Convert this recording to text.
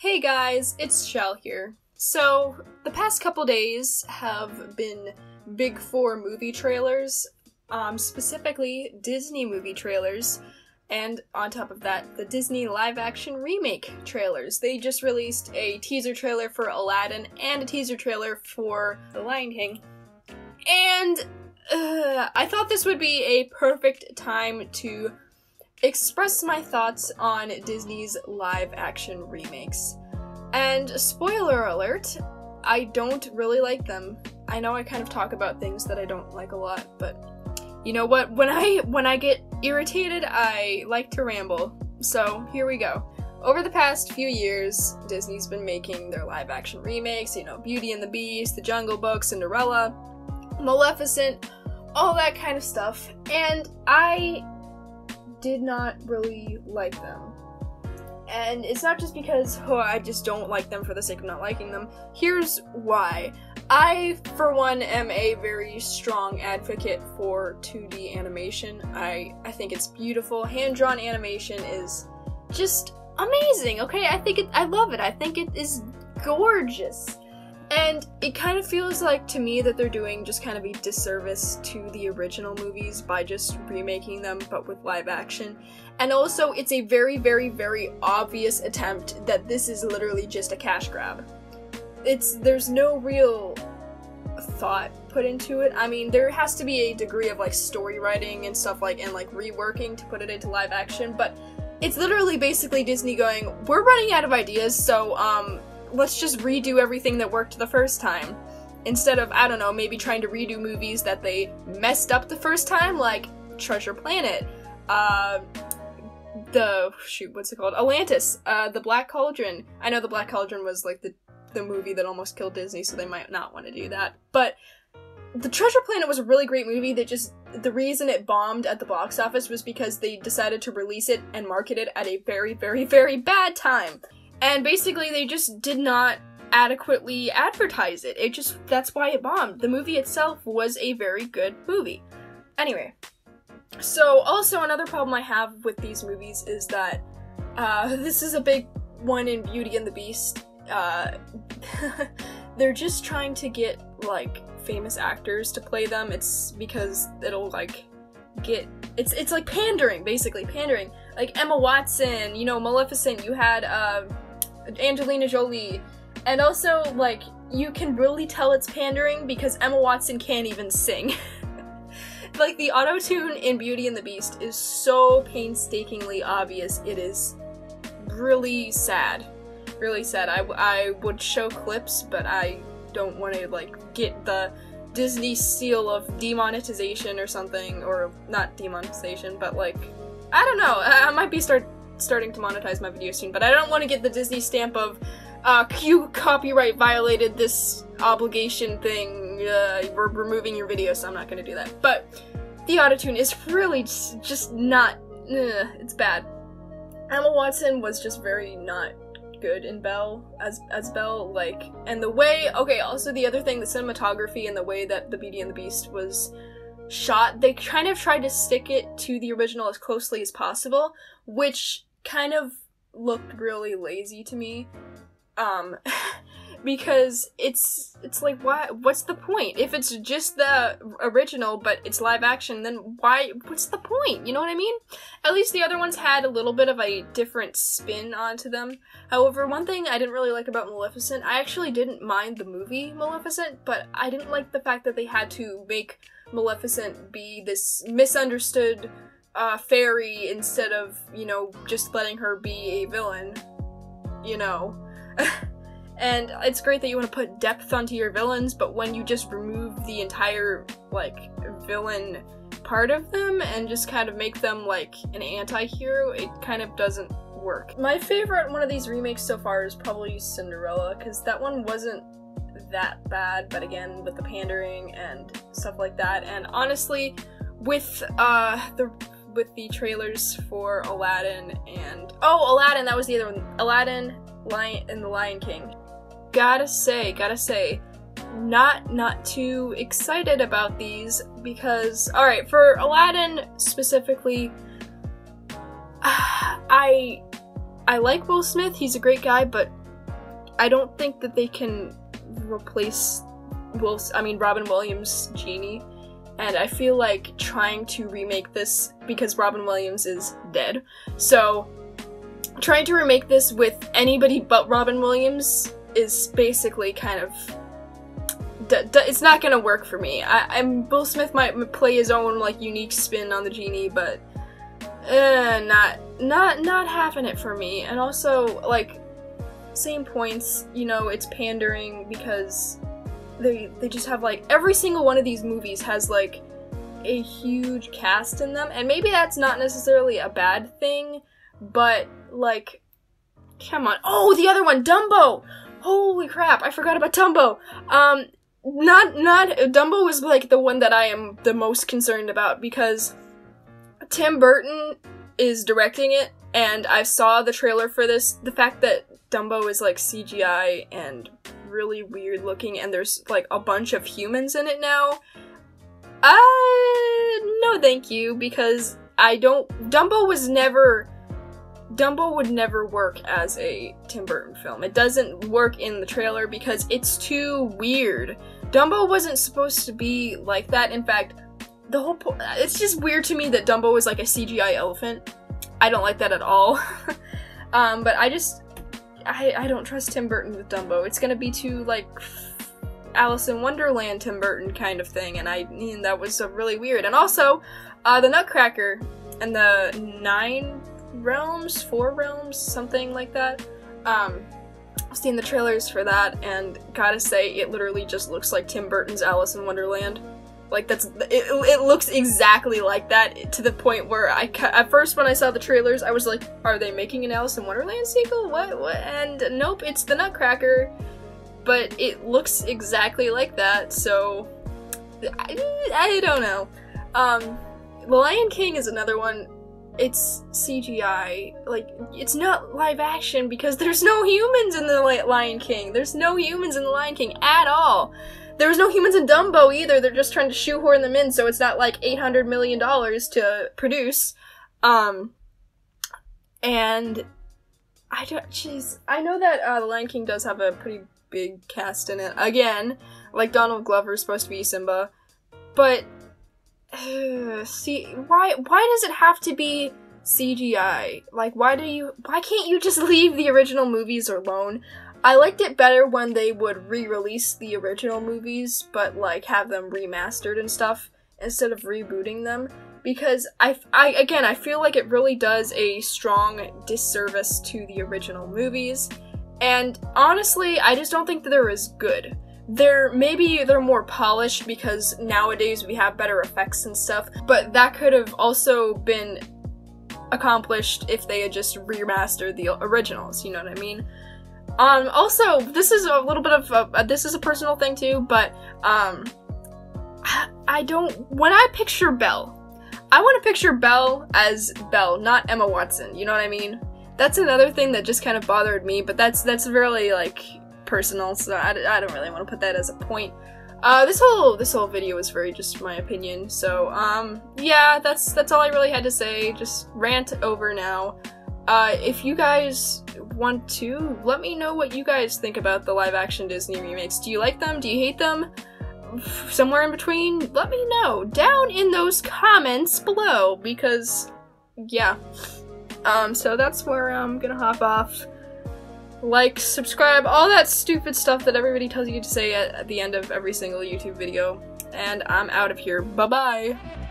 Hey guys, it's Shell here. So, the past couple days have been big four movie trailers, specifically Disney movie trailers, and on top of that, the Disney live-action remake trailers. They just released a teaser trailer for Aladdin and a teaser trailer for The Lion King. And I thought this would be a perfect time to express my thoughts on Disney's live-action remakes. And spoiler alert, I don't really like them. I know I kind of talk about things that I don't like a lot, but you know what? When I get irritated, I like to ramble. So here we go. Over the past few years, Disney's been making their live-action remakes, you know, Beauty and the Beast, The Jungle Book, Cinderella, Maleficent, all that kind of stuff, and I did not really like them. And it's not just because, I just don't like them for the sake of not liking them. Here's why. I, for one, am a very strong advocate for 2D animation. I think it's beautiful. Hand-drawn animation is just amazing, okay? I love it. I think it is gorgeous. And it kind of feels like to me that they're doing just kind of a disservice to the original movies by just remaking them but with live action. And also it's a very, very, very obvious attempt that this is literally just a cash grab. There's no real thought put into it. I mean, there has to be a degree of like story writing and stuff like, and like reworking to put it into live action, but it's literally basically Disney going, we're running out of ideas, so let's just redo everything that worked the first time. Instead of, I don't know, maybe trying to redo movies that they messed up the first time, like Treasure Planet, what's it called? Atlantis, The Black Cauldron. I know The Black Cauldron was like the movie that almost killed Disney, so they might not want to do that. But the Treasure Planet was a really great movie that the reason it bombed at the box office was because they decided to release it and market it at a very, very, very bad time. And basically, they just did not adequately advertise it. That's why it bombed. The movie itself was a very good movie. Anyway, so also another problem I have with these movies is that, this is a big one in Beauty and the Beast. They're just trying to get, like, famous actors to play them. It's because it'll, like, it's like pandering, basically, pandering. Like, Emma Watson, you know, Maleficent, you had, Angelina Jolie, and also, like, you can really tell it's pandering because Emma Watson can't even sing. Like, the auto-tune in Beauty and the Beast is so painstakingly obvious, it is really sad. Really sad. I would show clips, but I don't want to, like, get the Disney seal of demonetization or something, or not demonetization, but, like, I don't know, I might be starting to monetize my video soon, but I don't want to get the Disney stamp of, you copyright violated this obligation thing, we're removing your video, so I'm not gonna do that. But the autotune is really just not, it's bad. Emma Watson was just very not good in Belle, as Belle, like, and the way, okay, also the other thing, the cinematography and the way that the Beauty and the Beast was shot, they kind of tried to stick it to the original as closely as possible, which kind of looked really lazy to me, because it's like, what's the point? If it's just the original, but it's live action, then what's the point? You know what I mean? At least the other ones had a little bit of a different spin onto them. However, one thing I didn't really like about Maleficent, I actually didn't mind the movie Maleficent, but I didn't like the fact that they had to make Maleficent be this misunderstood fairy instead of, you know, just letting her be a villain, you know. And it's great that you want to put depth onto your villains, but when you just remove the entire, like, villain part of them and just kind of make them, like, an anti-hero, it kind of doesn't work. My favorite one of these remakes so far is probably Cinderella, because that one wasn't that bad, but again, with the pandering and stuff like that, and honestly, with the trailers for Aladdin and, Aladdin, that was the other one, Aladdin, and The Lion King. Gotta say, not too excited about these, because, alright, for Aladdin specifically, I like Will Smith, he's a great guy, but I don't think that they can replace Robin Williams' Genie, and I feel like trying to remake this, because Robin Williams is dead, so trying to remake this with anybody but Robin Williams is basically kind of, it's not gonna work for me. Will Smith might play his own, like, unique spin on the Genie, but not having it for me. And also, like, same points, you know, it's pandering because they just have, like, every single one of these movies has, like, a huge cast in them, and maybe that's not necessarily a bad thing, but, like, come on. Oh, the other one, Dumbo! Holy crap, I forgot about Dumbo! Dumbo was, like, the one that I am the most concerned about, because Tim Burton is directing it, and I saw the trailer for this. The fact that Dumbo is, like, CGI and really weird looking, and there's, like, a bunch of humans in it now, no thank you, because Dumbo would never work as a Tim Burton film. It doesn't work in the trailer because it's too weird. Dumbo wasn't supposed to be like that. In fact, the whole it's just weird to me that Dumbo is like a CGI elephant. I don't like that at all. But I don't trust Tim Burton with Dumbo. It's gonna be too, like, Alice in Wonderland Tim Burton kind of thing, and that was really weird. And also, the Nutcracker and the 4 realms, something like that. I've seen the trailers for that, and gotta say, it literally just looks like Tim Burton's Alice in Wonderland. Like, it looks exactly like that, to the point where at first when I saw the trailers, I was like, are they making an Alice in Wonderland sequel? What? And nope, it's the Nutcracker, but it looks exactly like that, so I don't know. The Lion King is another one. It's CGI. Like, it's not live action because there's no humans in the Lion King. There's no humans in the Lion King at all. There was no humans in Dumbo either. They're just trying to shoehorn them in, so it's not like $800 million to produce. And I know that the Lion King does have a pretty big cast in it. Again, like, Donald Glover is supposed to be Simba, but see, why does it have to be CGI? Like, why can't you just leave the original movies alone? I liked it better when they would re-release the original movies, but, like, have them remastered and stuff instead of rebooting them, because I feel like it really does a strong disservice to the original movies, and honestly, I just don't think that they're as good. Maybe they're more polished because nowadays we have better effects and stuff, but that could have also been accomplished if they had just remastered the originals, you know what I mean? Also, this is a little bit of this is a personal thing too, but, when I picture Belle, I want to picture Belle as Belle, not Emma Watson, you know what I mean? That's another thing that just kind of bothered me, but that's really, like, personal, so I don't really want to put that as a point. This whole video is very just my opinion, so, yeah, that's all I really had to say. Just rant over now. If you guys want to, let me know what you guys think about the live-action Disney remakes. Do you like them? Do you hate them? Somewhere in between? Let me know down in those comments below, because, yeah. So that's where I'm gonna hop off. Like, subscribe, all that stupid stuff that everybody tells you to say at the end of every single YouTube video. And I'm out of here. Bye-bye!